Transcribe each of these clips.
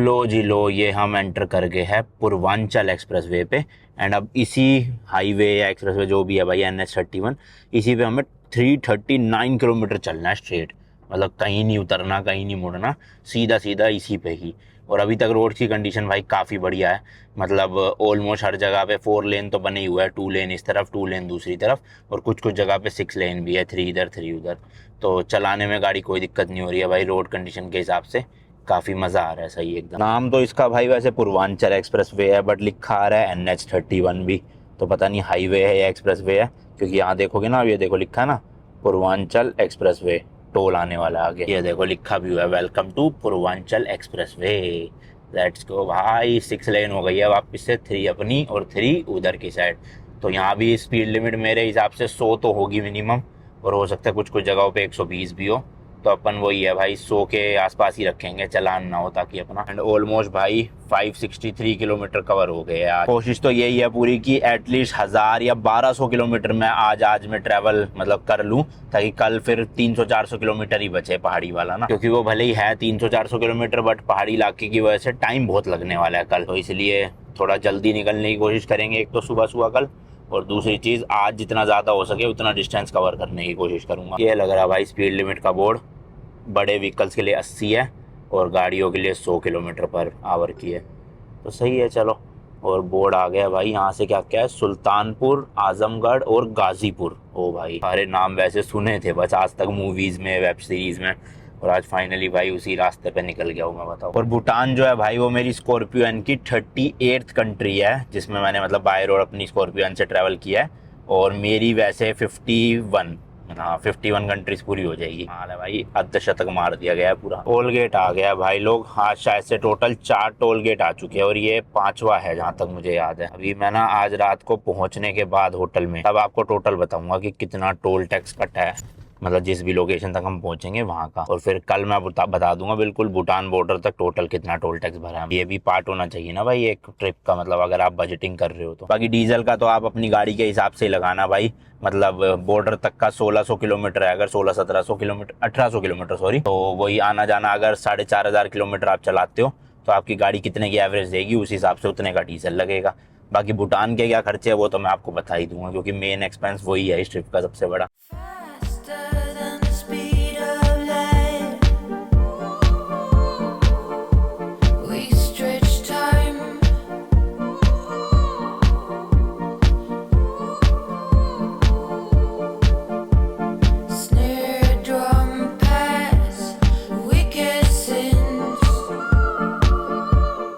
लो जी लो, ये हम एंटर कर गए हैं पूर्वांचल एक्सप्रेसवे पे। एंड अब इसी हाईवे या एक्सप्रेसवे जो भी है भाई NH31, इसी पे हमें 339 किलोमीटर चलना है स्ट्रेट। मतलब कहीं नहीं उतरना, कहीं नहीं मुड़ना, सीधा सीधा इसी पे ही। और अभी तक रोड की कंडीशन भाई काफ़ी बढ़िया है। मतलब ऑलमोस्ट हर जगह पे 4 लेन तो बने ही हुआ है, 2 लेन इस तरफ 2 लेन दूसरी तरफ, और कुछ कुछ जगह पे 6 लेन भी है, 3 इधर 3 उधर। तो चलाने में गाड़ी कोई दिक्कत नहीं हो रही है भाई, रोड कंडीशन के हिसाब से काफ़ी मज़ा आ रहा है, सही एकदम। नाम तो इसका भाई वैसे पूर्वांचल एक्सप्रेसवे है, बट लिखा आ रहा है NH31 भी। तो पता नहीं हाईवे है या एक्सप्रेसवे है, क्योंकि यहाँ देखोगे ना, अब ये देखो लिखा है ना पूर्वांचल एक्सप्रेसवे, टोल आने वाला है आगे। ये देखो लिखा भी हुआ है, welcome to Purvanchal expressway. Let's go भाई, 6 लेन हो गई है वापस से, 3 अपनी और 3 उधर की साइड। तो यहाँ भी स्पीड लिमिट मेरे हिसाब से 100 तो होगी मिनिमम, और हो सकता है कुछ कुछ जगहों पे 120 भी हो। तो अपन वही है भाई, 100 के आसपास ही रखेंगे, चलान ना हो ताकि अपना। एंड ऑलमोस्ट भाई 563 किलोमीटर कवर हो गए आज। कोशिश तो यही है पूरी की एटलीस्ट 1000 या 1200 किलोमीटर मैं आज में ट्रैवल मतलब कर लूँ, ताकि कल फिर 300-400 किलोमीटर ही बचे पहाड़ी वाला ना। क्योंकि वो भले ही है 300-400 किलोमीटर, बट पहाड़ी इलाके की वजह से टाइम बहुत लगने वाला है कल। तो इसलिए थोड़ा जल्दी निकलने की कोशिश करेंगे, एक तो सुबह सुबह कल, और दूसरी चीज़ आज जितना ज़्यादा हो सके उतना डिस्टेंस कवर करने की कोशिश करूँगा। ये लग रहा है भाई स्पीड लिमिट का बोर्ड, बड़े व्हीकल्स के लिए 80 है और गाड़ियों के लिए 100 किलोमीटर पर आवर की है। तो सही है, चलो। और बोर्ड आ गया भाई, यहाँ से क्या क्या है, सुल्तानपुर, आजमगढ़ और गाजीपुर। ओ भाई, सारे नाम वैसे सुने थे बस आज तक मूवीज़ में, वेब सीरीज़ में, और आज फाइनली भाई उसी रास्ते पे निकल गया हूँ मैं, बताओ। और भूटान जो है भाई, वो मेरी स्कॉर्पियो एन की 38th कंट्री है जिसमें मैंने मतलब बाय रोड अपनी स्कॉर्पियो एन से ट्रैवल किया है। और मेरी वैसे 51, हाँ 51 कंट्रीज पूरी हो जाएगी। हाल है भाई, अर्धशतक मार दिया गया है पूरा। टोल गेट आ गया भाई लोग, हाँ शायद से टोटल 4 टोल गेट आ चुके हैं, और ये 5वां है जहाँ तक मुझे याद है। अभी मैं ना आज रात को पहुँचने के बाद होटल में तब आपको टोटल बताऊंगा कि कितना टोल टैक्स कटा है, मतलब जिस भी लोकेशन तक हम पहुंचेंगे वहाँ का। और फिर कल मैं बता दूंगा बिल्कुल भूटान बॉर्डर तक टोटल कितना टोल टैक्स भरा है। ये भी पार्ट होना चाहिए ना भाई एक ट्रिप का, मतलब अगर आप बजटिंग कर रहे हो तो। बाकी डीजल का तो आप अपनी गाड़ी के हिसाब से ही लगाना भाई, मतलब बॉर्डर तक का 1600 किलोमीटर है, अगर 1600-1700 किलोमीटर, 1800 किलोमीटर सॉरी, तो वही आना जाना अगर 4500 किलोमीटर आप चलाते हो तो आपकी गाड़ी कितने की एवरेज देगी, उस हिसाब से उतने का डीजल लगेगा। बाकी भूटान के क्या खर्चे है वो तो मैं आपको बता ही दूंगा, क्योंकि मेन एक्सपेंस वही है इस ट्रिप का सबसे बड़ा।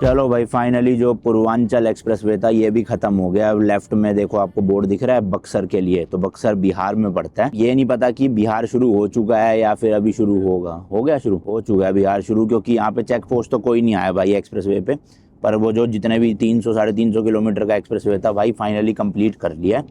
चलो भाई, फाइनली जो पूर्वांचल एक्सप्रेसवे था ये भी खत्म हो गया। अब लेफ्ट में देखो आपको बोर्ड दिख रहा है बक्सर के लिए, तो बक्सर बिहार में पड़ता है। ये नहीं पता कि बिहार शुरू हो चुका है या फिर अभी शुरू होगा। हो गया शुरू, हो चुका है बिहार शुरू, क्योंकि यहाँ पे चेक पोस्ट तो कोई नहीं आया भाई एक्सप्रेसवे पे। पर वो जो जितने भी 300-350 किलोमीटर का एक्सप्रेसवे था भाई, फाइनली कंप्लीट कर लिया है।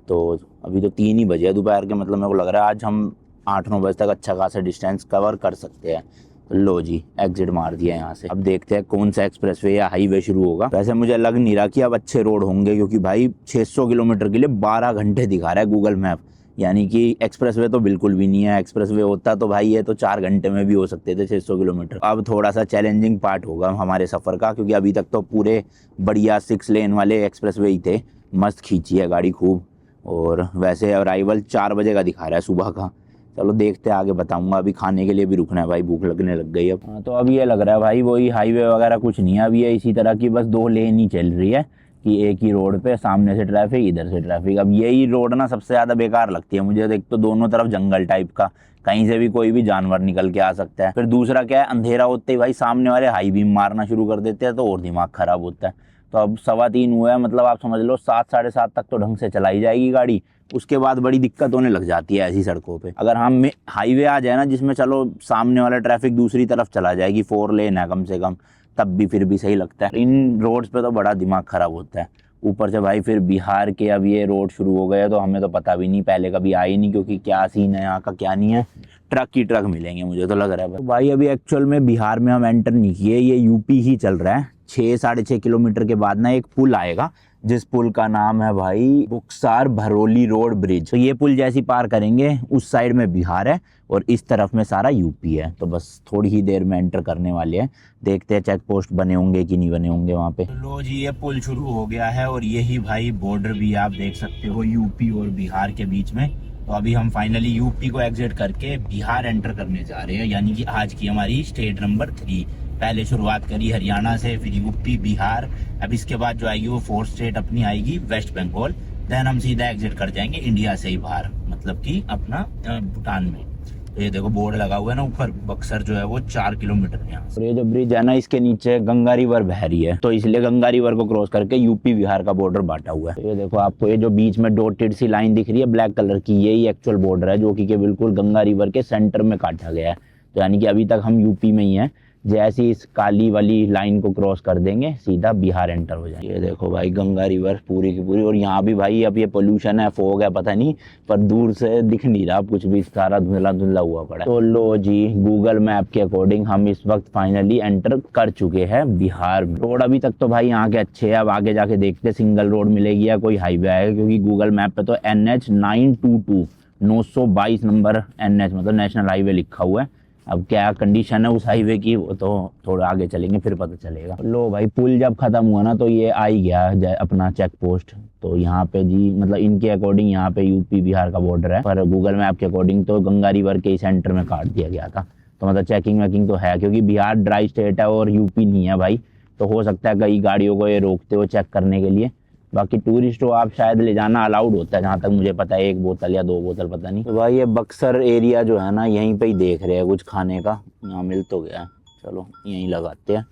तो अभी तो 3 ही बजे दोपहर के, मतलब मेरे को लग रहा है आज हम 8-9 बजे तक अच्छा खासा डिस्टेंस कवर कर सकते हैं। लो जी, एग्जिट मार दिया यहाँ से। अब देखते हैं कौन सा एक्सप्रेसवे या हाईवे शुरू होगा। वैसे मुझे लग नहीं रहा कि अब अच्छे रोड होंगे, क्योंकि भाई 600 किलोमीटर के लिए 12 घंटे दिखा रहा है गूगल मैप, यानी कि एक्सप्रेसवे तो बिल्कुल भी नहीं है। एक्सप्रेसवे होता तो भाई ये तो 4 घंटे में भी हो सकते थे 600 किलोमीटर। अब थोड़ा सा चैलेंजिंग पार्ट होगा हमारे सफ़र का, क्योंकि अभी तक तो पूरे बढ़िया 6 लेन वाले एक्सप्रेसवे ही थे, मस्त खींची है गाड़ी खूब। और वैसे अराइवल 4 बजे का दिखा रहा है सुबह का। चलो देखते हैं, आगे बताऊंगा। अभी खाने के लिए भी रुकना है भाई, भूख लगने लग गई अब। हाँ, तो अब ये लग रहा है भाई वही हाईवे वगैरह कुछ नहीं है अभी, ये इसी तरह की बस 2 लेन ही चल रही है, कि एक ही रोड पे सामने से ट्रैफिक, इधर से ट्रैफिक। अब यही रोड ना सबसे ज़्यादा बेकार लगती है मुझे। एक तो दोनों तरफ जंगल टाइप का, कहीं से भी कोई भी जानवर निकल के आ सकता है। फिर दूसरा क्या है, अंधेरा होते ही भाई सामने वाले हाई बीम मारना शुरू कर देते हैं, तो और दिमाग खराब होता है। तो अब 3:15 हुआ है, मतलब आप समझ लो 7, 7:30 तक तो ढंग से चलाई जाएगी गाड़ी। उसके बाद बड़ी दिक्कत होने लग जाती है ऐसी सड़कों पे। अगर हम हाईवे आ जाए ना जिसमें चलो सामने वाला ट्रैफिक दूसरी तरफ चला जाएगी, 4 लेन है कम से कम, तब भी फिर भी सही लगता है। इन रोड्स पे तो बड़ा दिमाग खराब होता है। ऊपर से भाई फिर बिहार के अब ये रोड शुरू हो गए, तो हमें तो पता भी नहीं, पहले कभी आए नहीं, क्योंकि क्या सीन है यहाँ का क्या नहीं है। ट्रक ही ट्रक मिलेंगे मुझे तो लग रहा है भाई। अभी एक्चुअल में बिहार में हम एंटर नहीं किए, ये यूपी ही चल रहा है। 6-6.5 किलोमीटर के बाद ना एक पुल आएगा, जिस पुल का नाम है भाई बुक्सार भरोली रोड ब्रिज। तो ये पुल जैसी पार करेंगे, उस साइड में बिहार है और इस तरफ में सारा यूपी है। तो बस थोड़ी ही देर में एंटर करने वाले हैं, देखते हैं चेक पोस्ट बने होंगे कि नहीं बने होंगे वहाँ पे। तो लो जी, ये पुल शुरू हो गया है और यही भाई बॉर्डर भी आप देख सकते हो यूपी और बिहार के बीच में। तो अभी हम फाइनली यूपी को एग्जिट करके बिहार एंटर करने जा रहे हैं, यानी कि आज की हमारी स्टेट नंबर 3। पहले शुरुआत करी हरियाणा से, फिर यूपी, बिहार, अब इसके बाद जो आएगी वो 4th स्टेट अपनी आएगी वेस्ट बंगाल। देन हम सीधा एग्जिट कर जाएंगे इंडिया से ही बाहर, मतलब कि अपना भूटान में। तो ये देखो बोर्ड लगा हुआ है ना ऊपर, बक्सर जो है वो 4 किलोमीटर है यहाँ से। और ये जो ब्रिज है ना, इसके नीचे गंगा रिवर बह रही है, तो इसलिए गंगा रिवर को क्रॉस करके यूपी बिहार का बॉर्डर बांटा हुआ है। तो ये देखो आपको ये जो बीच में डॉटेड सी लाइन दिख रही है ब्लैक कलर की, यही एक्चुअल बॉर्डर है, जो कि बिल्कुल गंगा रिवर के सेंटर में काटा गया है। तो यानी कि अभी तक हम यूपी में ही हैं, जैसे इस काली वाली लाइन को क्रॉस कर देंगे सीधा बिहार एंटर हो जाएंगे। ये देखो भाई गंगा रिवर पूरी की पूरी, और यहाँ भी भाई अब ये पोल्यूशन है, फोग है पता नहीं, पर दूर से दिख नहीं रहा कुछ भी, सारा धुंधला धुंधला हुआ पड़ा है। तो लो जी, गूगल मैप के अकॉर्डिंग हम इस वक्त फाइनली एंटर कर चुके हैं बिहार। रोड अभी तक तो भाई यहाँ के अच्छे है, अब आगे जाके देखते सिंगल रोड मिलेगी या कोई हाईवे आएगा, क्योंकि गूगल मैप पे तो NH 922 नंबर NH मतलब नेशनल हाईवे लिखा हुआ है। अब क्या कंडीशन है उस हाईवे की, वो तो थोड़ा आगे चलेंगे फिर पता चलेगा। लो भाई, पुल जब खत्म हुआ ना तो ये आ ही गया अपना चेक पोस्ट। तो यहाँ पे जी मतलब इनके अकॉर्डिंग यहाँ पे यूपी बिहार का बॉर्डर है, पर गूगल मैप के अकॉर्डिंग तो गंगा रिवर के सेंटर में काट दिया गया था। तो मतलब चेकिंग वेकिंग तो है, क्योंकि बिहार ड्राई स्टेट है और यूपी नहीं है भाई, तो हो सकता है कई गाड़ियों को ये रोकते हो चेक करने के लिए। बाकी टूरिस्ट को आप शायद ले जाना अलाउड होता है, जहाँ तक मुझे पता है, 1 बोतल या 2 बोतल पता नहीं। तो भाई ये बक्सर एरिया जो है ना, यहीं पे ही देख रहे हैं कुछ खाने का, यहाँ मिल तो गया है, चलो यहीं लगाते हैं,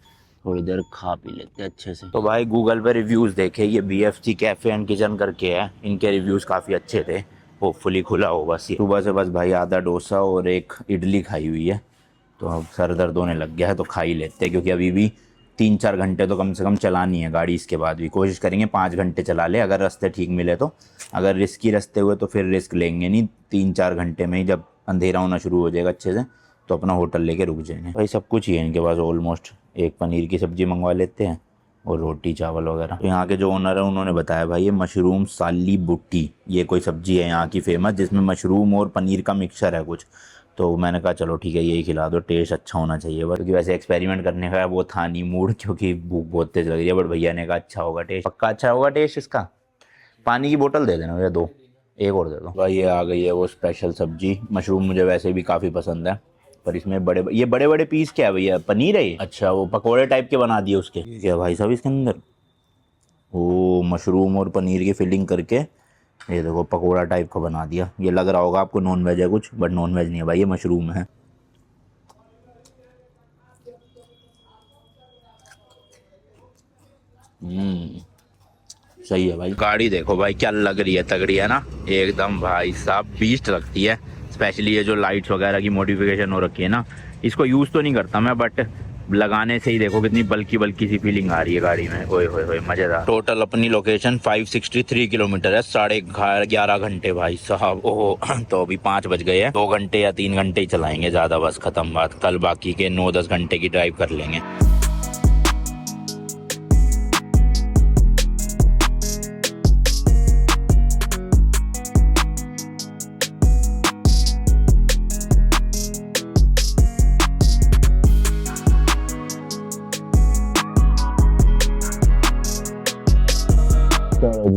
थोड़ी देर खा पी लेते हैं अच्छे से। तो भाई गूगल पे रिव्यूज़ देखे, ये BFC कैफ़े एंड किचन करके है, इनके रिव्यूज़ काफ़ी अच्छे थे, होपफुली खुला हो। बस सुबह से बस भाई आधा डोसा और एक इडली खाई हुई है, तो अब सर दर्द होने लग गया है, तो खा ही लेते हैं, क्योंकि अभी भी 3-4 घंटे तो कम से कम चलानी है गाड़ी। इसके बाद भी कोशिश करेंगे 5 घंटे चला ले, अगर रास्ते ठीक मिले तो। अगर रिस्की रास्ते हुए तो फिर रिस्क लेंगे नहीं, 3-4 घंटे में ही जब अंधेरा होना शुरू हो जाएगा अच्छे से, तो अपना होटल लेके रुक जाएंगे। भाई सब कुछ ही है इनके पास ऑलमोस्ट, एक पनीर की सब्ज़ी मंगवा लेते हैं और रोटी चावल वगैरह। तो यहाँ के जो ओनर है उन्होंने बताया भाई ये मशरूम साली बुट्टी, ये कोई सब्ज़ी है यहाँ की फेमस, जिसमें मशरूम और पनीर का मिक्सचर है कुछ। तो मैंने कहा चलो ठीक है यही खिला दो, टेस्ट अच्छा होना चाहिए बस, क्योंकि वैसे एक्सपेरिमेंट करने का वो था नहीं मूड, क्योंकि भूख बहुत तेज लग रही है। बट भैया ने कहा अच्छा होगा टेस्ट, पक्का अच्छा होगा टेस्ट इसका। पानी की बोतल दे देना भैया 2, एक और दे दो भाई। ये आ गई है वो स्पेशल सब्जी, मशरूम मुझे वैसे भी काफ़ी पसंद है, पर इसमें ये बड़े बड़े पीस क्या है भैया, पनीर है ये? अच्छा, वो पकौड़े टाइप के बना दिए उसके क्या भाई साहब इसके अंदर, वो मशरूम और पनीर की फिलिंग करके ये देखो पकोड़ा टाइप का बना दिया। ये लग रहा होगा आपको नॉन वेज है कुछ, बट नॉन वेज नहीं है भाई, ये मशरूम है। सही है भाई। गाड़ी देखो भाई क्या लग रही है, तगड़ी है ना एकदम भाई साहब, बीस्ट लगती है। स्पेशली ये जो लाइट्स वगैरह की मॉडिफिकेशन हो रखी है ना, इसको यूज़ तो नहीं करता मैं, बट लगाने से ही देखो कितनी बल्की बल्की सी फीलिंग आ रही है गाड़ी में। ओए होए होए मजेदार। टोटल अपनी लोकेशन 563 किलोमीटर है, 11.5 घंटे भाई साहब। ओह तो अभी 5 बज गए हैं, 2 घंटे या 3 घंटे ही चलाएंगे ज़्यादा, बस खत्म बात। कल बाकी के 9-10 घंटे की ड्राइव कर लेंगे।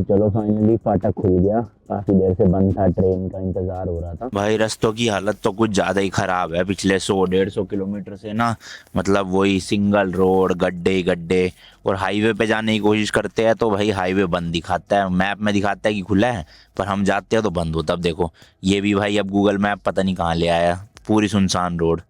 चलो फाइनली फाटक खुल गया, काफी देर से बंद था, ट्रेन का इंतजार हो रहा था। भाई रास्तों की हालत तो कुछ ज्यादा ही खराब है, पिछले 100-150 किलोमीटर से ना, मतलब वही सिंगल रोड, गड्ढे गड्ढे, और हाईवे पे जाने की कोशिश करते हैं तो भाई हाईवे बंद दिखाता है, मैप में दिखाता है कि खुला है, पर हम जाते हैं तो बंद होता। अब देखो ये भी भाई अब गूगल मैप पता नहीं कहाँ ले आया, पूरी सुनसान रोड।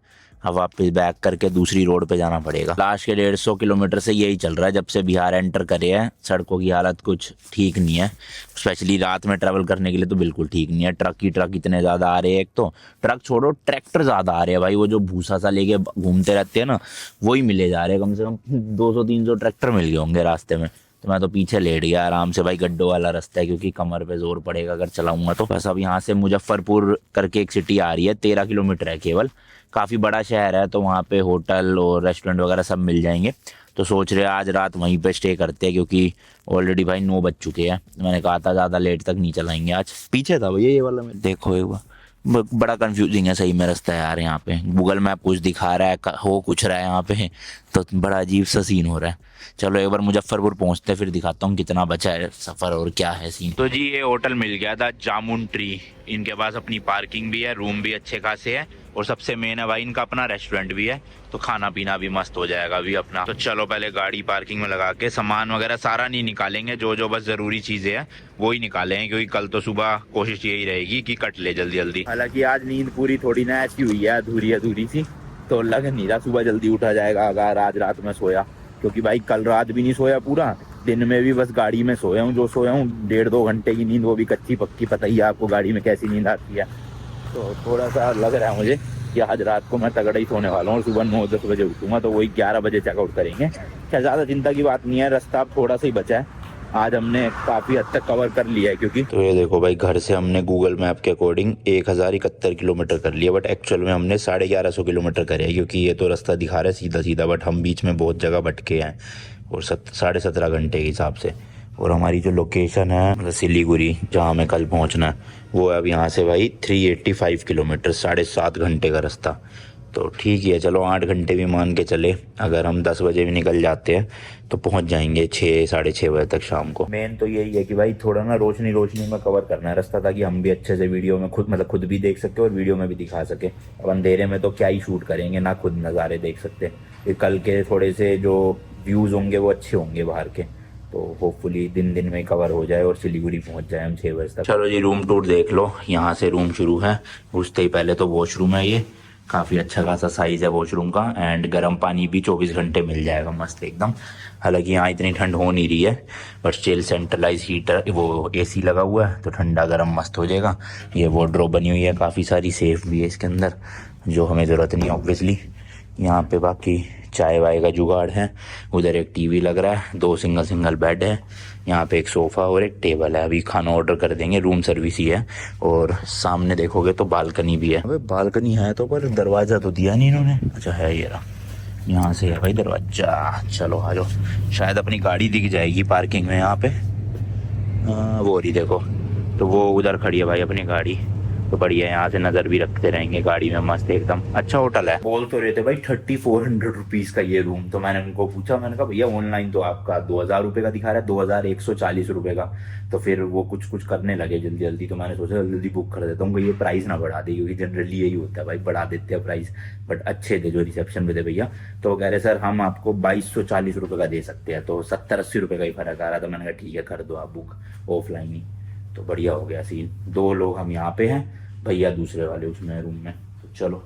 अब वापस बैक करके दूसरी रोड पे जाना पड़ेगा। लास्ट के 150 किलोमीटर से यही चल रहा है, जब से बिहार एंटर करे हैं। सड़कों की हालत कुछ ठीक नहीं है, स्पेशली रात में ट्रैवल करने के लिए तो बिल्कुल ठीक नहीं है। ट्रक इतने ज़्यादा आ रहे हैं, एक तो ट्रक छोड़ो ट्रैक्टर ज़्यादा आ रहे हैं भाई, वो जो भूसा सा लेके घूमते रहते हैं ना, वही मिले जा रहे हैं। कम से कम 200-300 ट्रैक्टर मिल गए होंगे रास्ते में। तो मैं तो पीछे लेट गया आराम से भाई, गड्ढों वाला रास्ता है, क्योंकि कमर पे जोर पड़ेगा अगर चलाऊंगा तो। बस अब यहाँ से मुजफ्फरपुर करके एक सिटी आ रही है, 13 किलोमीटर है केवल, काफ़ी बड़ा शहर है, तो वहाँ पे होटल और रेस्टोरेंट वगैरह सब मिल जाएंगे। तो सोच रहे आज रात वहीं पे स्टे करते हैं, क्योंकि ऑलरेडी भाई 9 बज चुके हैं। मैंने कहा था ज़्यादा लेट तक नहीं चलाएंगे आज। पीछे था भैया ये वाला, मैं देखो एक बार, बड़ा कंफ्यूजिंग है सही में रास्ता यार। यहाँ पे गूगल मैप कुछ दिखा रहा है, हो कुछ रहा है यहाँ पे, तो बड़ा अजीब सा सीन हो रहा है। चलो एक बार मुजफ्फरपुर पहुँचते हैं, फिर दिखाता हूँ कितना बचा है सफ़र और क्या है सीन। तो जी ये होटल मिल गया था, जामुन ट्री। इनके पास अपनी पार्किंग भी है, रूम भी अच्छे खासे है, और सबसे मेन है भाई इनका अपना रेस्टोरेंट भी है, तो खाना पीना भी मस्त हो जाएगा अभी अपना। तो चलो पहले गाड़ी पार्किंग में लगा के सामान वगैरह सारा नहीं निकालेंगे, जो जो बस ज़रूरी चीज़ें हैं वो ही निकालेंगे, क्योंकि कल तो सुबह कोशिश यही रहेगी कि कट ले जल्दी जल्दी। हालांकि आज नींद पूरी थोड़ी ना ऐसी हुई है, अधूरी अधूरी सी, तो लग नहीं रहा सुबह जल्दी उठा जाएगा अगर आज रात में सोया, क्योंकि भाई कल रात भी नहीं सोया पूरा, दिन में भी बस गाड़ी में सोया हूँ। जो सोया हूँ 1.5-2 घंटे की नींद, वो भी कच्ची पक्की, पता ही है आपको गाड़ी में कैसी नींद आती है। तो थोड़ा सा लग रहा है मुझे कि आज रात को मैं तगड़ा ही सोने वाला हूँ, और सुबह 9-10 बजे उठूंगा, तो वही 11 बजे चेकआउट करेंगे। क्या ज़्यादा चिंता की बात नहीं है, रास्ता अब थोड़ा सा ही बचा है, आज हमने काफ़ी हद तक कवर कर लिया है। क्योंकि तो ये देखो भाई, घर से हमने गूगल मैप के अकॉर्डिंग 1071 किलोमीटर कर लिया, बट एक्चुअल में हमने 1150 किलोमीटर करे है, क्योंकि ये तो रास्ता दिखा रहा है सीधा सीधा, बट हम बीच में बहुत जगह भटके हैं, और 17.5 घंटे के हिसाब से। और हमारी जो लोकेशन है मतलब सिलीगुड़ी, जहाँ हमें कल पहुँचना है, वो है अब यहाँ से भाई 385 किलोमीटर, 7.5 घंटे का रास्ता। तो ठीक ही है, चलो 8 घंटे भी मान के चले, अगर हम 10 बजे भी निकल जाते हैं तो पहुँच जाएंगे 6-6:30 बजे तक शाम को। मेन तो यही है कि भाई थोड़ा ना रोशनी रोशनी में कवर करना है रास्ता, ताकि हम भी अच्छे से वीडियो में खुद भी देख सके और वीडियो में भी दिखा सके। अब अंधेरे में तो क्या ही शूट करेंगे, ना खुद नज़ारे देख सकते। फिर कल के थोड़े से जो व्यूज़ होंगे वो अच्छे होंगे बाहर के, तो होपफुली दिन में कवर हो जाए और सिलीगुड़ी पहुंच जाए हम 6 बजे तक। चलो जी रूम टूर देख लो, यहाँ से रूम शुरू है। घुसते ही पहले तो वॉशरूम है, ये काफ़ी अच्छा खासा साइज़ है वॉशरूम का, एंड गर्म पानी भी 24 घंटे मिल जाएगा मस्त एकदम। हालांकि यहाँ इतनी ठंड हो नहीं रही है, बट स्टिल सेंट्रलाइज हीटर वो एसी लगा हुआ है, तो ठंडा गर्म मस्त हो जाएगा। ये वार्डरोब बनी हुई है काफ़ी सारी, सेफ भी है इसके अंदर, जो हमें ज़रूरत नहीं ऑब्वियसली। यहाँ पे बाकी चाय वाय का जुगाड़ है, उधर एक टीवी लग रहा है, 2 सिंगल बेड है, यहाँ पे एक सोफ़ा और एक टेबल है। अभी खाना ऑर्डर कर देंगे, रूम सर्विस ही है। और सामने देखोगे तो बालकनी भी है। अबे बालकनी है तो, पर दरवाज़ा तो दिया नहीं इन्होंने। अच्छा है ये रहा, यहाँ से है भाई दरवाजा। चलो आ जाओ, शायद अपनी गाड़ी दिख जाएगी पार्किंग में यहाँ पे। वो रही देखो, तो वो उधर खड़ी है भाई अपनी गाड़ी, तो बढ़िया, यहाँ से नज़र भी रखते रहेंगे गाड़ी में मस्त एकदम। अच्छा होटल है। बोल तो रहे थे भाई 3400 रुपीज़ का ये रूम, तो मैंने उनको पूछा, मैंने कहा भैया ऑनलाइन तो आपका 2000 रुपये का दिखा रहा है, 2140 रुपये का। तो फिर वो कुछ करने लगे जल्दी जल्दी, तो मैंने सोचा जल्दी बुक कर देता हूँ, ये प्राइस ना बढ़ा दे, क्योंकि जनरली यही होता है भाई, बढ़ा देते हैं प्राइस। बट अच्छे थे जो रिसेप्शन पे थे भैया, तो कह रहे सर हम आपको 2240 रुपये का दे सकते हैं, तो 70-80 रुपये का ही फर्क आ रहा था। मैंने कहा ठीक है कर दो आप बुक ऑफलाइन ही, तो बढ़िया हो गया सीन। 2 लोग हम यहाँ पे हैं, भैया दूसरे वाले उसमें रूम में। तो चलो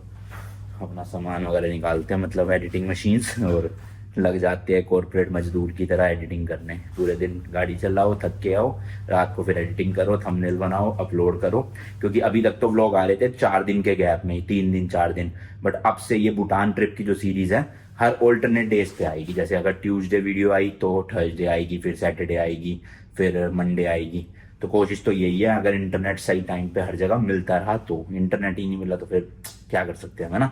अपना सामान वगैरह निकालते हैं, मतलब एडिटिंग मशीन्स, और लग जाते हैं कॉर्पोरेट मजदूर की तरह एडिटिंग करने। पूरे दिन गाड़ी चलाओ, थक के आओ, रात को फिर एडिटिंग करो, थंबनेल बनाओ, अपलोड करो। क्योंकि अभी तक तो व्लॉग आ रहे थे 4 दिन के गैप में, 3 दिन 4 दिन, बट अब से ये भूटान ट्रिप की जो सीरीज है हर ऑल्टरनेट डेज पे आएगी। जैसे अगर ट्यूसडे वीडियो आई तो थर्सडे आएगी, फिर सैटरडे आएगी, फिर मंडे आएगी। तो कोशिश तो यही है, अगर इंटरनेट सही टाइम पे हर जगह मिलता रहा तो। इंटरनेट ही नहीं मिला तो फिर क्या कर सकते हैं, है ना।